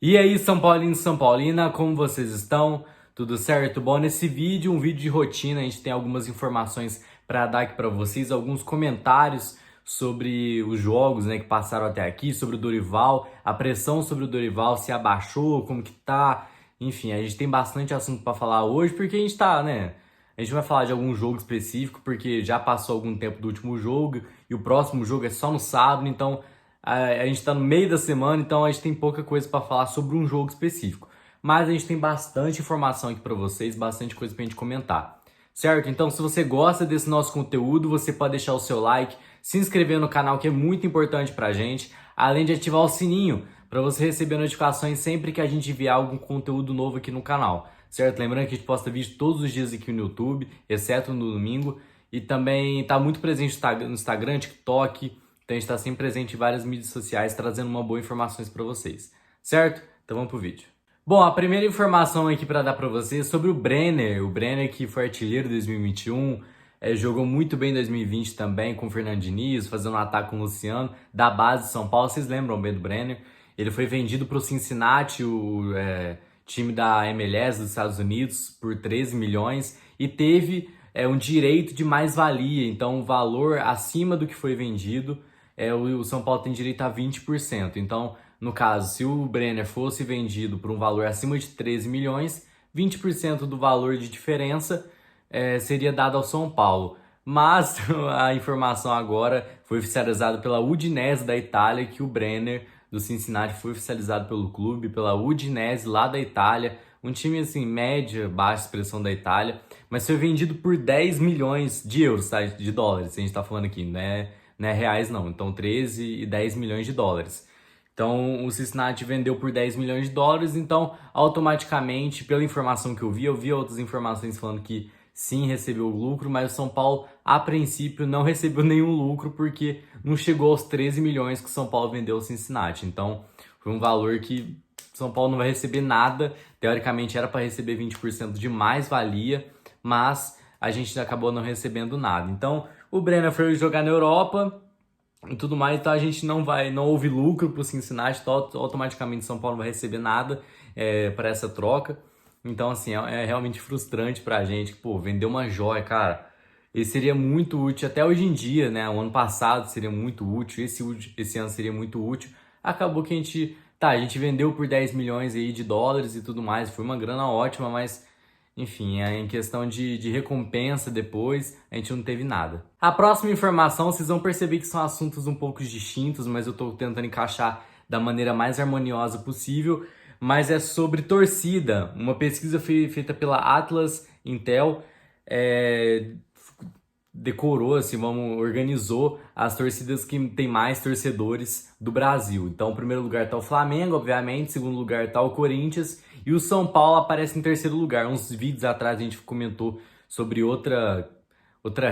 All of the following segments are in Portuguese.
E aí, São Paulino e São Paulina, como vocês estão? Tudo certo? Bom, nesse vídeo, um vídeo de rotina, a gente tem algumas informações para dar aqui para vocês, alguns comentários sobre os jogos, né, que passaram até aqui, sobre o Dorival, a pressão sobre o Dorival, se abaixou, como que tá, enfim, a gente tem bastante assunto para falar hoje, porque a gente tá, né, a gente vai falar de algum jogo específico, porque já passou algum tempo do último jogo, e o próximo jogo é só no sábado, então a gente tá no meio da semana, então a gente tem pouca coisa para falar sobre um jogo específico. Mas a gente tem bastante informação aqui para vocês, bastante coisa pra gente comentar. Certo? Então, se você gosta desse nosso conteúdo, você pode deixar o seu like, se inscrever no canal, que é muito importante pra gente, além de ativar o sininho para você receber notificações sempre que a gente enviar algum conteúdo novo aqui no canal. Certo? Lembrando que a gente posta vídeo todos os dias aqui no YouTube, exceto no domingo, e também tá muito presente no Instagram, TikTok. Então a gente está sempre presente em várias mídias sociais, trazendo uma boa informações para vocês, certo? Então vamos pro vídeo. Bom, a primeira informação aqui para dar para vocês é sobre o Brenner que foi artilheiro em 2021, jogou muito bem em 2020 também com o Fernando Diniz, fazendo um ataque com o Luciano, da base de São Paulo, vocês lembram bem do Brenner? Ele foi vendido para o Cincinnati, time da MLS dos Estados Unidos, por 13 milhões e teve um direito de mais-valia, então um valor acima do que foi vendido. O São Paulo tem direito a 20%. Então, no caso, se o Brenner fosse vendido por um valor acima de 13 milhões, 20% do valor de diferença seria dado ao São Paulo. Mas a informação agora foi oficializada pela Udinese da Itália, que o Brenner do Cincinnati foi oficializado pelo clube, pela Udinese lá da Itália, um time assim, média, baixa expressão da Itália, mas foi vendido por 10 milhões de euros, tá? De dólares, a gente tá falando aqui, né? Não é reais não, então 13 e 10 milhões de dólares. Então o Cincinnati vendeu por 10 milhões de dólares, então automaticamente, pela informação que eu vi outras informações falando que sim, recebeu lucro, mas o São Paulo, a princípio, não recebeu nenhum lucro porque não chegou aos 13 milhões que o São Paulo vendeu ao Cincinnati. Então foi um valor que o São Paulo não vai receber nada, teoricamente era para receber 20% de mais-valia, mas a gente acabou não recebendo nada. Então o Brenner foi jogar na Europa e tudo mais, então a gente não houve lucro para o Cincinnati, então automaticamente o São Paulo não vai receber nada para essa troca. Então, assim, é realmente frustrante pra gente, pô, vender uma joia, cara. Esse seria muito útil, até hoje em dia, né? O ano passado seria muito útil, esse ano seria muito útil. Acabou que a gente vendeu por 10 milhões aí de dólares e tudo mais, foi uma grana ótima, mas enfim, em questão de recompensa depois, a gente não teve nada. A próxima informação, vocês vão perceber que são assuntos um pouco distintos, mas eu tô tentando encaixar da maneira mais harmoniosa possível, mas é sobre torcida. Uma pesquisa feita pela Atlas Intel decorou, assim, organizou as torcidas que tem mais torcedores do Brasil. Então, em primeiro lugar está o Flamengo, obviamente, em segundo lugar está o Corinthians e o São Paulo aparece em terceiro lugar. Uns vídeos atrás a gente comentou sobre outra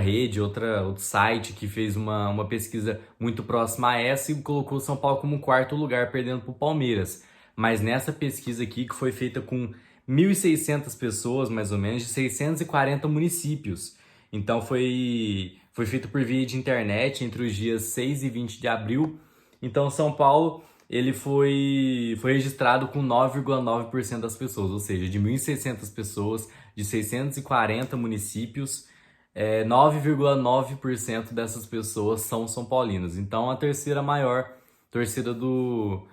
rede, outro site que fez uma pesquisa muito próxima a essa e colocou o São Paulo como quarto lugar, perdendo para o Palmeiras. Mas nessa pesquisa aqui, que foi feita com 1.600 pessoas, mais ou menos, de 640 municípios. Então foi feito por via de internet entre os dias 6 e 20 de abril. Então São Paulo ele foi registrado com 9,9% das pessoas, ou seja, de 1.600 pessoas, de 640 municípios, 9,9% dessas pessoas são são paulinos. Então a terceira maior torcida do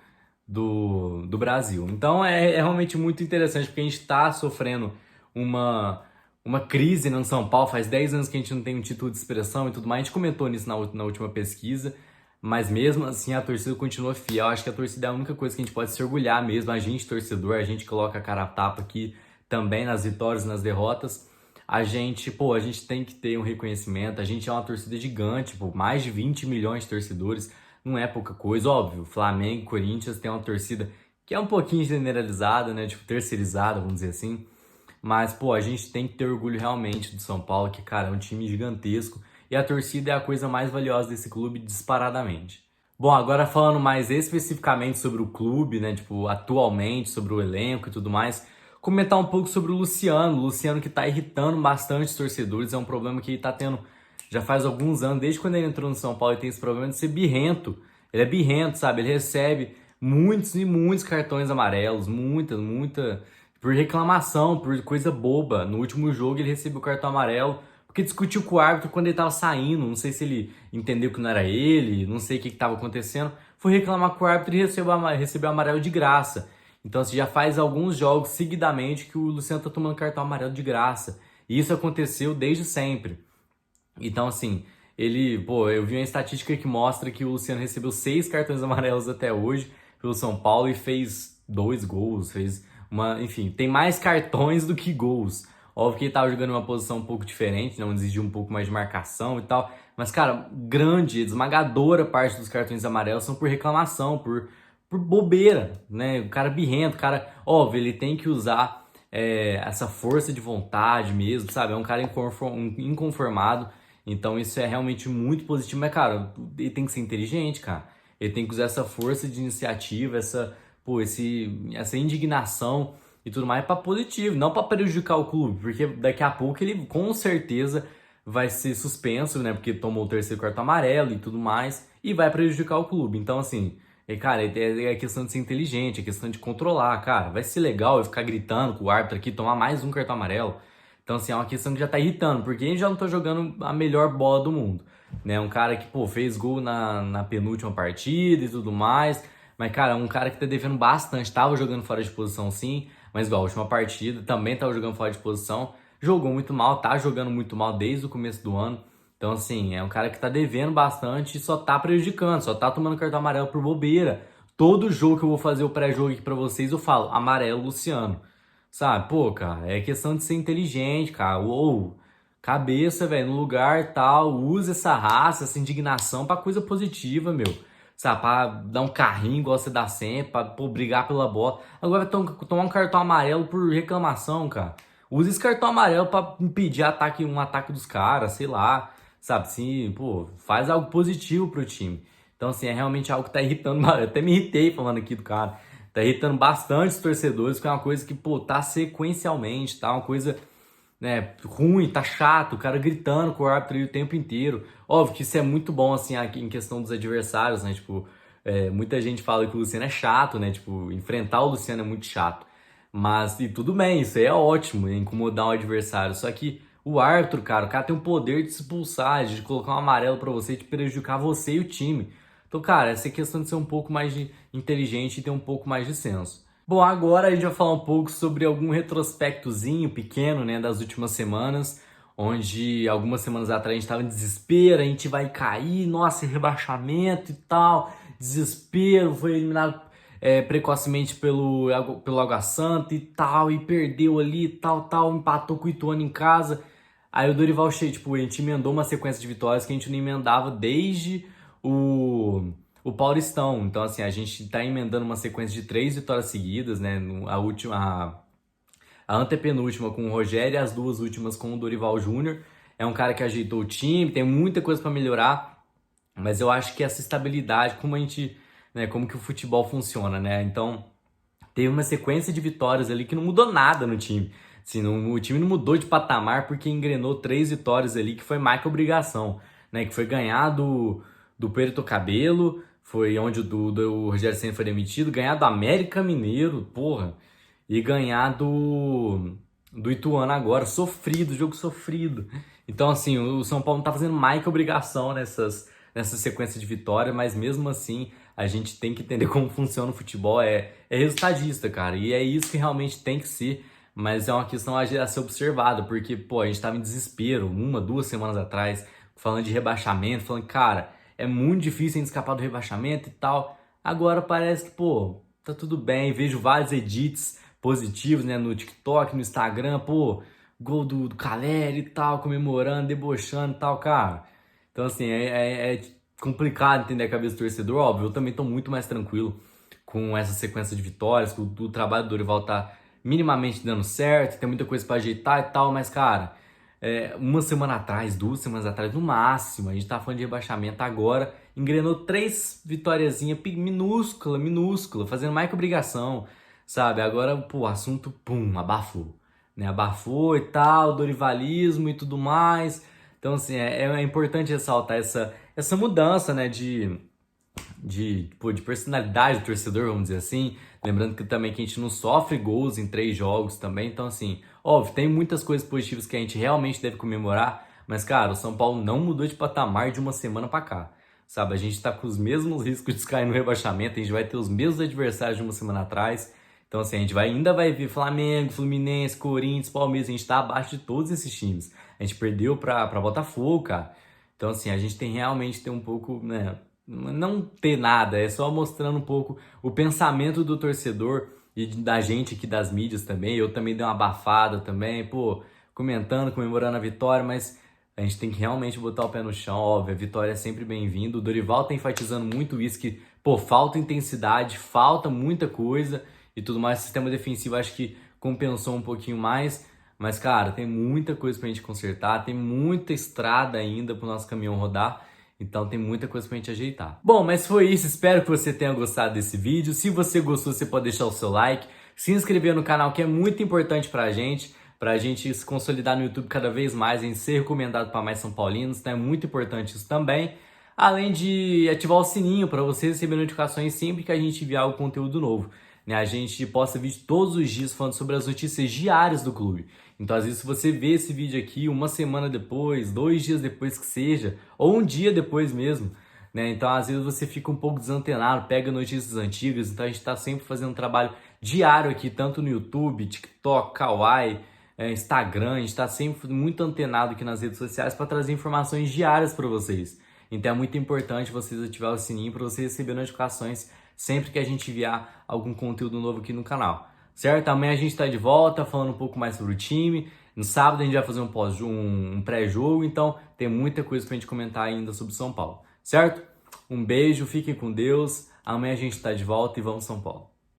Brasil. Então é realmente muito interessante porque a gente está sofrendo uma crise no São Paulo. Faz 10 anos que a gente não tem um título de expressão e tudo mais. A gente comentou nisso na última pesquisa, mas mesmo assim a torcida continua fiel. Eu acho que a torcida é a única coisa que a gente pode se orgulhar mesmo. A gente, torcedor, a gente coloca a cara a tapa aqui também nas vitórias e nas derrotas. A gente tem que ter um reconhecimento. A gente é uma torcida gigante, mais de 20 milhões de torcedores. Não é pouca coisa, óbvio. Flamengo e Corinthians tem uma torcida que é um pouquinho generalizada, né? Tipo, terceirizada, vamos dizer assim. Mas, a gente tem que ter orgulho realmente do São Paulo, que, cara, é um time gigantesco. E a torcida é a coisa mais valiosa desse clube, disparadamente. Bom, agora falando mais especificamente sobre o clube, né? Tipo, atualmente, sobre o elenco e tudo mais. Comentar um pouco sobre o Luciano. O Luciano que tá irritando bastante os torcedores. É um problema que ele tá tendo já faz alguns anos. Desde quando ele entrou no São Paulo, ele tem esse problema de ser birrento. Ele é birrento, sabe? Ele recebe muitos e muitos cartões amarelos, por reclamação, por coisa boba. No último jogo ele recebeu o cartão amarelo porque discutiu com o árbitro quando ele tava saindo. Não sei se ele entendeu que não era ele, não sei o que estava acontecendo. Foi reclamar com o árbitro e recebeu amarelo de graça. Então, assim, já faz alguns jogos seguidamente que o Luciano tá tomando cartão amarelo de graça. E isso aconteceu desde sempre. Então, assim, eu vi uma estatística que mostra que o Luciano recebeu 6 cartões amarelos até hoje pelo São Paulo e fez 2 gols, enfim, tem mais cartões do que gols. Óbvio que ele tava jogando uma posição um pouco diferente, não exigia um pouco mais de marcação e tal. Mas, cara, grande, esmagadora parte dos cartões amarelos são por reclamação, por bobeira, né? O cara birrento, o cara, óbvio, ele tem que usar essa força de vontade mesmo, sabe? É um cara inconformado, então isso é realmente muito positivo. Mas, cara, ele tem que ser inteligente, cara. Ele tem que usar essa força de iniciativa, essa indignação e tudo mais para positivo, não para prejudicar o clube, porque daqui a pouco ele com certeza vai ser suspenso, né? Porque tomou o terceiro cartão amarelo e tudo mais, e vai prejudicar o clube. Então, assim, cara, é questão de ser inteligente, é questão de controlar, cara. Vai ser legal eu ficar gritando com o árbitro aqui, tomar mais um cartão amarelo. Então, assim, é uma questão que já tá irritando, porque ele já não tá jogando a melhor bola do mundo, né? Um cara que, pô, fez gol na penúltima partida e tudo mais. Mas, cara, um cara que tá devendo bastante, tava jogando fora de posição sim, mas igual, a última partida também tava jogando fora de posição, jogou muito mal, tá jogando muito mal desde o começo do ano. Então, assim, é um cara que tá devendo bastante e só tá prejudicando, só tá tomando cartão amarelo por bobeira. Todo jogo que eu vou fazer o pré-jogo aqui pra vocês, eu falo, amarelo Luciano. Sabe? Pô, cara, é questão de ser inteligente, cara. Ou cabeça, velho, no lugar tal, usa essa raça, essa indignação pra coisa positiva, meu. Sabe? Pra dar um carrinho igual você dá sempre, pra pô, brigar pela bola. Agora vai tomar um cartão amarelo por reclamação, cara. Usa esse cartão amarelo pra impedir um ataque dos caras, sei lá. Sabe? Sim, pô, faz algo positivo pro time. Então, assim, é realmente algo que tá irritando. Eu até me irritei falando aqui do cara. Tá irritando bastante os torcedores, que é uma coisa que, pô, tá sequencialmente, tá uma coisa, né, ruim, tá chato, o cara gritando com o árbitro o tempo inteiro. Óbvio que isso é muito bom, assim, aqui em questão dos adversários, né, tipo, muita gente fala que o Luciano é chato, né, tipo, enfrentar o Luciano é muito chato. Mas, e tudo bem, isso aí é ótimo, incomodar o adversário, só que o árbitro, cara, o cara tem o poder de expulsar, de colocar um amarelo pra você, de prejudicar você e o time. Então, cara, essa é questão de ser um pouco mais inteligente e ter um pouco mais de senso. Bom, agora a gente vai falar um pouco sobre algum retrospectozinho pequeno, né, das últimas semanas, onde algumas semanas atrás a gente estava em desespero, a gente vai cair, nossa, rebaixamento e tal, desespero, foi eliminado precocemente pelo Água Santa e tal, e perdeu ali, tal, empatou com o Ituano em casa. Aí o Dorival Sheik, tipo, a gente emendou uma sequência de vitórias que a gente não emendava desde o Paulistão. Então, assim, a gente tá emendando uma sequência de 3 vitórias seguidas, né? A antepenúltima com o Rogério e as 2 últimas com o Dorival Júnior. É um cara que ajeitou o time, tem muita coisa para melhorar, mas eu acho que essa estabilidade, como que o futebol funciona, né? Então, teve uma sequência de vitórias ali que não mudou nada no time. Assim, o time não mudou de patamar porque engrenou 3 vitórias ali, que foi mais que obrigação, né? Que foi ganhar do Puerto Cabelo, foi onde o Rogério Ceni foi demitido, ganhar do América Mineiro, porra, e ganhar do Ituano agora, jogo sofrido. Então, assim, o São Paulo não tá fazendo mais que obrigação nessa sequência de vitória, mas mesmo assim, a gente tem que entender como funciona o futebol, é resultadista, cara, e é isso que realmente tem que ser, mas é uma questão a ser observada, porque, pô, a gente tava em desespero 2 semanas atrás, falando de rebaixamento, falando, cara, é muito difícil a gente escapar do rebaixamento e tal. Agora parece que, pô, tá tudo bem. Vejo vários edits positivos, né, no TikTok, no Instagram, pô, gol do Caleri e tal, comemorando, debochando e tal, cara. Então, assim, é complicado entender a cabeça do torcedor, óbvio. Eu também tô muito mais tranquilo com essa sequência de vitórias, que o trabalho do Dorival tá minimamente dando certo, tem muita coisa pra ajeitar e tal, mas, cara, uma semana atrás, 2 semanas atrás, no máximo, a gente tá falando de rebaixamento agora, engrenou 3 vitóriazinhas minúscula, fazendo mais que obrigação, sabe? Agora, pô, o assunto, pum, abafou, né? Abafou e tal, dorivalismo e tudo mais. Então, assim, é importante ressaltar essa mudança, né, de personalidade do torcedor, vamos dizer assim. Lembrando que também que a gente não sofre gols em 3 jogos também. Então, assim, óbvio, tem muitas coisas positivas que a gente realmente deve comemorar. Mas, cara, o São Paulo não mudou de patamar de uma semana pra cá. Sabe, a gente tá com os mesmos riscos de cair no rebaixamento. A gente vai ter os mesmos adversários de uma semana atrás. Então, assim, a gente ainda vai ver Flamengo, Fluminense, Corinthians, Palmeiras. A gente tá abaixo de todos esses times. A gente perdeu pra Botafogo, cara. Então, assim, a gente tem realmente ter um pouco, né? Não ter nada, é só mostrando um pouco o pensamento do torcedor e da gente aqui das mídias também. Eu também dei uma abafada também, pô, comentando, comemorando a vitória, mas a gente tem que realmente botar o pé no chão, óbvio, a vitória é sempre bem-vinda. O Dorival tá enfatizando muito isso, que, pô, falta intensidade, falta muita coisa e tudo mais. O sistema defensivo acho que compensou um pouquinho mais, mas, cara, tem muita coisa pra gente consertar, tem muita estrada ainda pro nosso caminhão rodar. Então tem muita coisa pra gente ajeitar. Bom, mas foi isso. Espero que você tenha gostado desse vídeo. Se você gostou, você pode deixar o seu like, se inscrever no canal, que é muito importante pra gente se consolidar no YouTube cada vez mais, em ser recomendado para mais São Paulinos. Então é muito importante isso também. Além de ativar o sininho para você receber notificações sempre que a gente enviar o conteúdo novo. Né? A gente posta vídeo todos os dias falando sobre as notícias diárias do clube. Então, às vezes, se você vê esse vídeo aqui uma semana depois, 2 dias depois que seja, ou um dia depois mesmo, né? Então, às vezes, você fica um pouco desantenado, pega notícias antigas. Então, a gente está sempre fazendo um trabalho diário aqui, tanto no YouTube, TikTok, Kawaii, Instagram. A gente está sempre muito antenado aqui nas redes sociais para trazer informações diárias para vocês. Então, é muito importante vocês ativar o sininho para você receber notificações sempre que a gente enviar algum conteúdo novo aqui no canal. Certo? Amanhã a gente está de volta falando um pouco mais sobre o time. No sábado a gente vai fazer um pré-jogo, então tem muita coisa pra gente comentar ainda sobre São Paulo. Certo? Um beijo, fiquem com Deus. Amanhã a gente está de volta e vamos São Paulo.